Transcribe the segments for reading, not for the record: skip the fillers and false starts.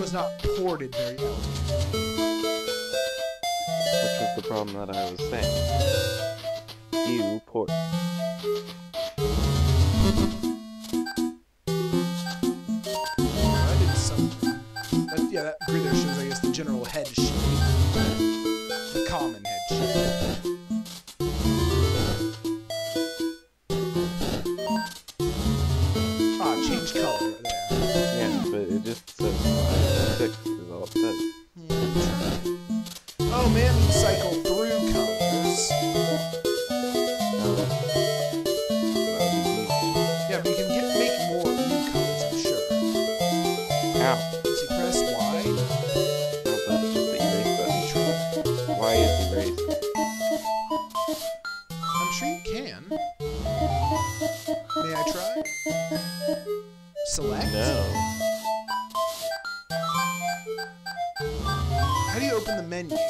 was not ported very elegantly. Which was the problem that I was saying. You port. I did something. Yeah, that grid there shows, I guess, the general head shape. The common head shape. Ah, change color there. Yeah, but it just says 5 6 is all it says. Oh man, we cycle through colors. Yeah, but you can make more new colors, I'm sure. How? So you press Y. No, that's just the erase button. Y is erased. I'm sure you can. May I try? Select? No. How do you open the menu? Go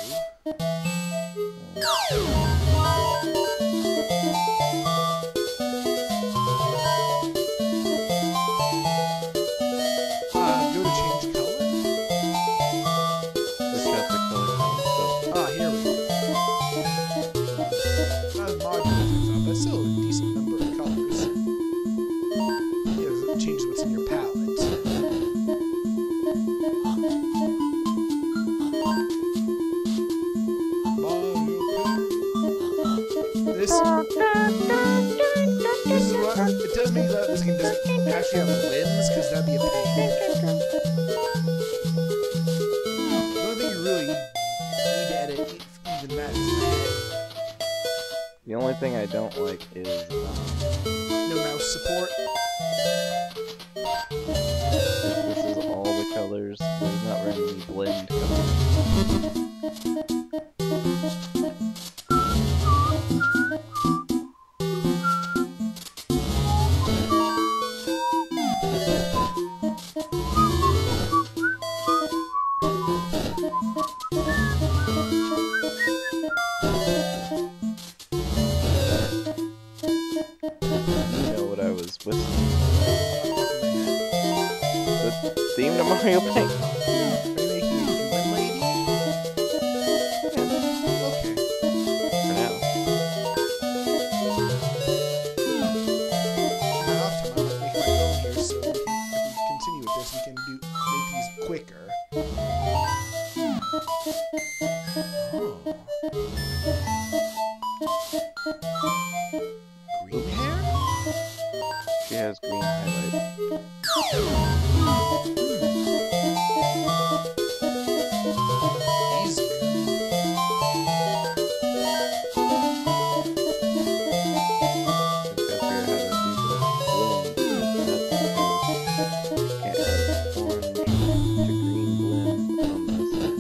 to change color? Which has the color stuff. Ah, here we go. Not as modular as I thought, but still a decent number of colors. Yeah, it changes what's in your palette. This is what it tells me that this game doesn't actually have limbs, because that'd be a pain. The only thing you really need to edit, even that, is the head. The only thing I don't like is No mouse support. this is all the colors. There's not really any blend colors. You know what I was whistling. The theme to Mario Paint. Are you making a human lady? Okay. For now. Right off time, I might make my own here, so if we continue with this, we can make these quicker. Oh. Green hair? She has green highlight. He's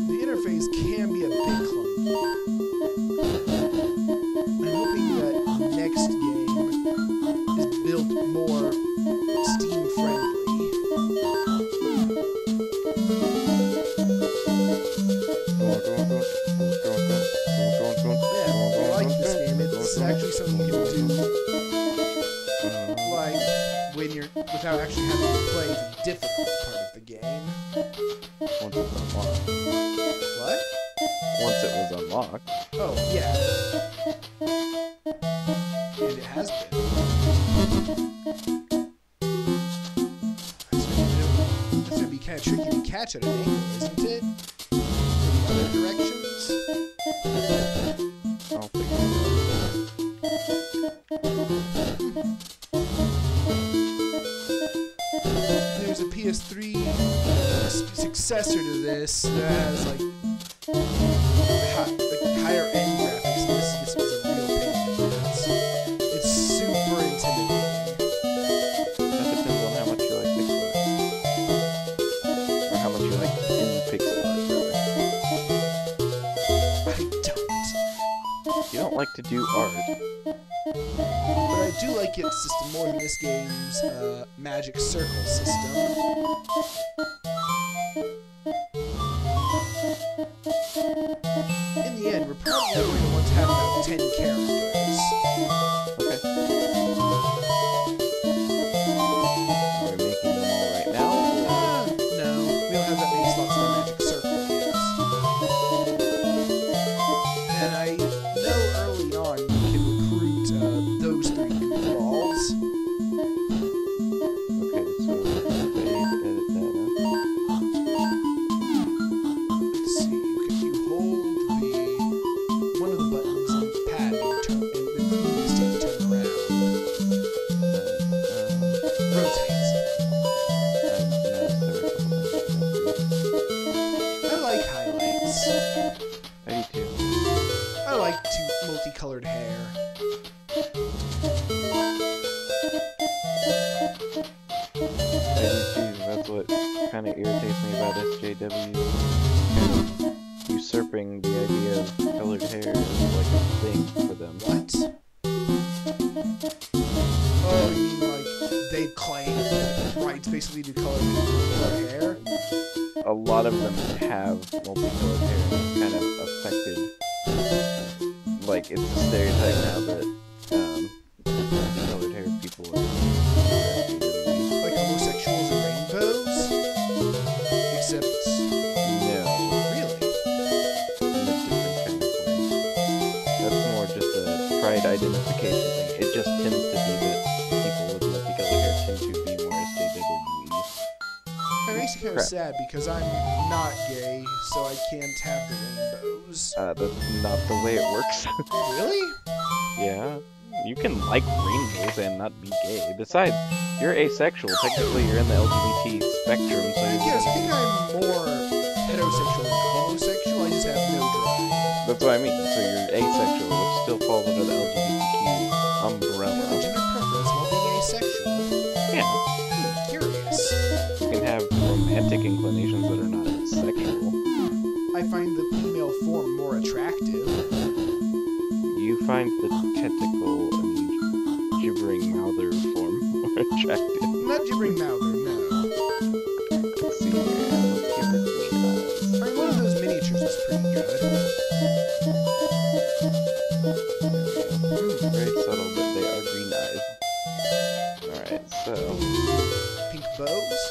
the interface can be a bit clunky. I'm hoping that next game is built more Steam friendly. Yeah, I like this game. It's actually something you can do, like, when you're, without actually having to play the difficult part of the game. Once it was unlocked. What? Once it was unlocked. Oh, yeah. And it has been. It's gonna be kind of tricky to catch at an angle, isn't it? In the other directions? I'll figure it There's a PS3 successor to this that has like higher end graphics, and this was a real pain in the ass. It's super intimidating. That depends on how much you like pixel art. Or how much you like in pixel art, rather. I don't. You don't like to do art. But I do like its system more than this game's magic circle system. In the end, we're probably going to want to have about 10 characters. Okay. Are we making them all right now? No, we don't have that many slots multicolored hair. I do too. That's what kind of irritates me about SJW. Kind of usurping the idea of colored hair as like a thing for them. What? Oh, you mean like they claim rights basically to color their hair? A lot of them have multicolored hair, and it's kind of affected. Like, it's a stereotype now that multicolored hair people are Like homosexuals and rainbows? Except... no, Really? in a different kind of way. That's more just a pride identification thing. It just tends to be that people with multicolored hair tend to be more SJWE. It makes me kind of sad because I'm not gay, so I can't have the rainbows. That's not the way it works. Really? Yeah. You can like rainbows and not be gay. Besides, you're asexual. Technically, you're in the LGBT spectrum, so you're Yes, I think I'm more heterosexual than homosexual. I just have no drive. That's what I mean. So you're asexual, which still falls under the LGBTQ umbrella. Gender preference while being asexual. Yeah. Curious. You can have romantic inclinations that are not sexual. I find the female form more attractive. You find the tentacle and gibbering mouther form more attractive. Not gibbering mouther, no. Let's see here. Let's give her green eyes. I mean, one of those miniatures is pretty good. Very subtle, but they are green eyes. Alright, so... Pink bows?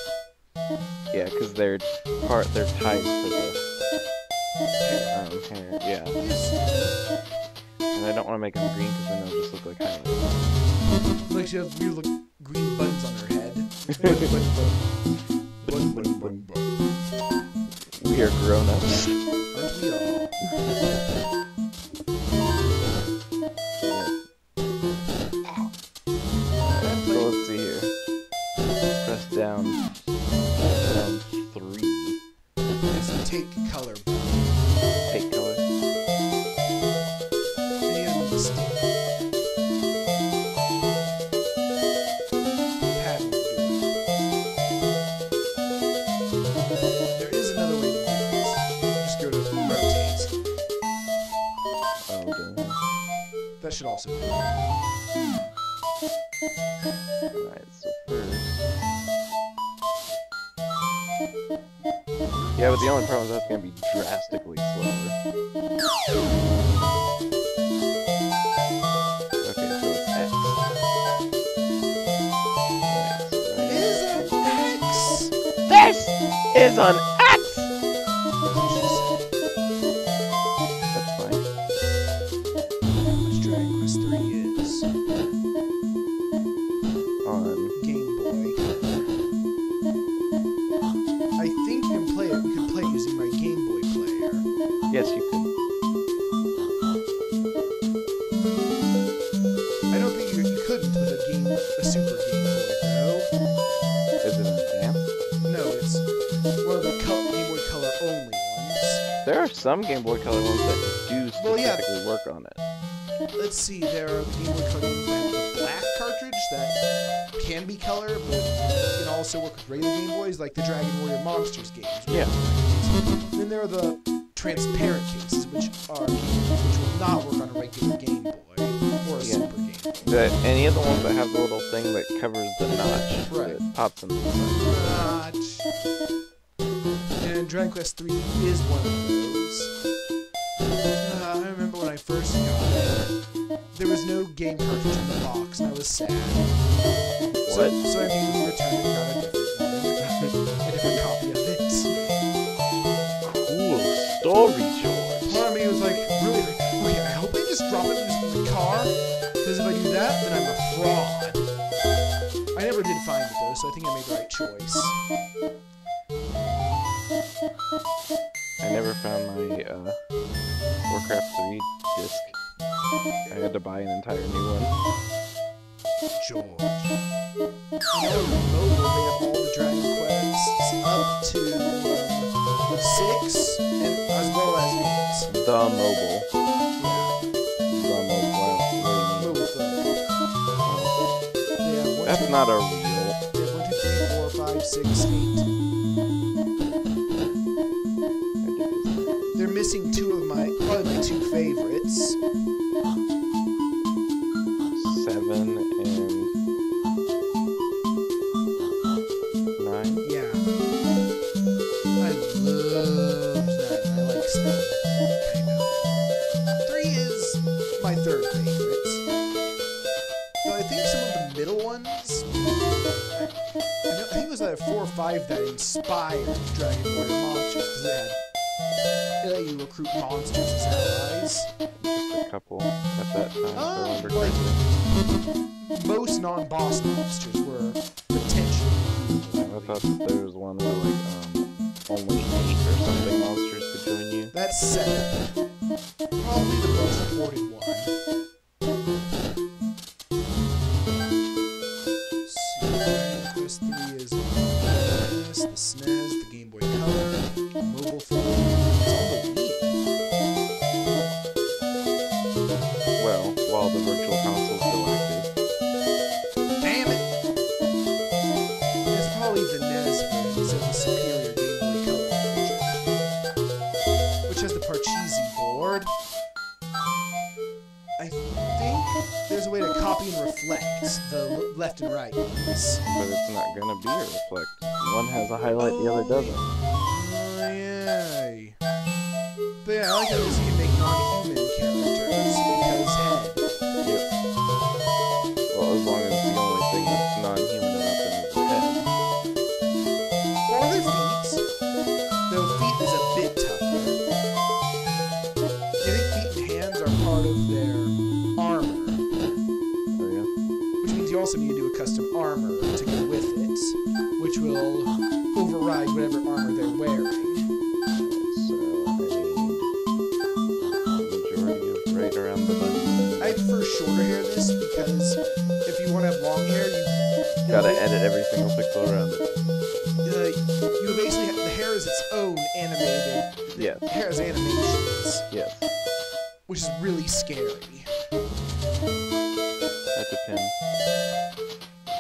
yeah, because they're ties for the hair. Yeah. Yes. And I don't want to make them green because then they'll just look like highlights. Like she has weird green buttons on her head. Bun. We are grown-ups. Aren't we all? So let's see here. Press down 3. It's the take color button. Take color. And the stick. Pad will do it. There is another way to do this. Just go to rotate. Oh, damn. That should also do it. Alright, so first... yeah, but the only problem is that's going to be drastically slower. Okay, so it's X. Is it X? This is an X! That's fine. Which Dragon Quest 3 is? On... Game Boy. I think you can play it. We could play it using my Game Boy player. yes, you could. I don't think you couldn't with a Super Game Boy, though. Is it a damp? No, it's one of the Game Boy Color only ones. There are some Game Boy Color ones that do Well, yeah. specifically work on it. Let's see, there are the Game Boy Color games that have the black cartridge that can be color, but can also work with regular Game Boys, like the Dragon Warrior Monsters games. Yeah. Then there are the transparent cases, which will not work on a regular Game Boy or a Super Game Boy. Any of the ones that have the little thing that covers the notch Right. that pops in the side. Notch. And Dragon Quest 3 is one of those. I remember when I first got it, there was no game cartridge in the box, and I was sad. What? So I immediately returned and got a different one. A different copy of it. Cool story, George. Part of me was like, really, okay, I hope I just drop it in the car, because if I do that, then I'm a fraud. I never did find it, though, so I think I made the right choice. I never found my Warcraft 3 disc. I had to buy an entire new one. George. I know on mobile they have all the Dragon Quests up to 6, and as well as 8. The mobile. Yeah. The mobile. it's not a real. Yeah, 1, 2, 3, 4, 5, 6, 8. They're missing probably my 2 favorites. 7 and 9. Yeah. I love that. I like 7. Kind of. 3 is my 3rd favorite. Though I think some of the middle ones, I think it was either 4 or 5 that inspired Dragon Warrior Monsters, because they let you recruit monsters as allies. Just a couple at that time, if I remember correctly. Most non-boss monsters were potentially. I thought that there was one where like only 8 or something monsters could join you. That's 7. Probably the most important one. Quest 3 is the SNES, the Game Boy Color, mobile phone. It's all the Wii. Well, while the virtual console is still active. Damn it! It's probably the NES version of the superior Game Boy Color version, which has the Parcheesi board. I think there's a way to copy and reflect the left and right ones. But it's not gonna be a reflect. One has a highlight, the other doesn't. Oh, yay. But yeah, I like how this can make non-human characters because head. Yep. Well, as long as the only thing that's non-human about them is their head. Or their feet. Though feet is a bit tougher. I think feet and hands are part of their armor. Oh yeah? Which means you also need to do a custom armor to go with it, which will override whatever armor they're wearing. So, I need a majority of right around the button. I prefer shorter hair this because if you want to have long hair, you Gotta edit every single pixel around it. you basically have, the hair is its own animated. Yes. The hair has animations, Yes. which is really scary. That depends.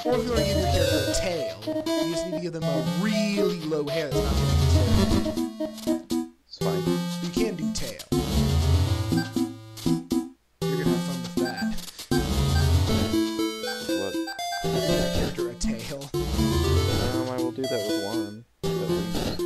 Or if you want to give your character a tail, you just need to give them a really low hair that's not going to be It's fine. You can do tail. You're gonna have fun with that. What? Give that character a tail. I will do that with one. At least.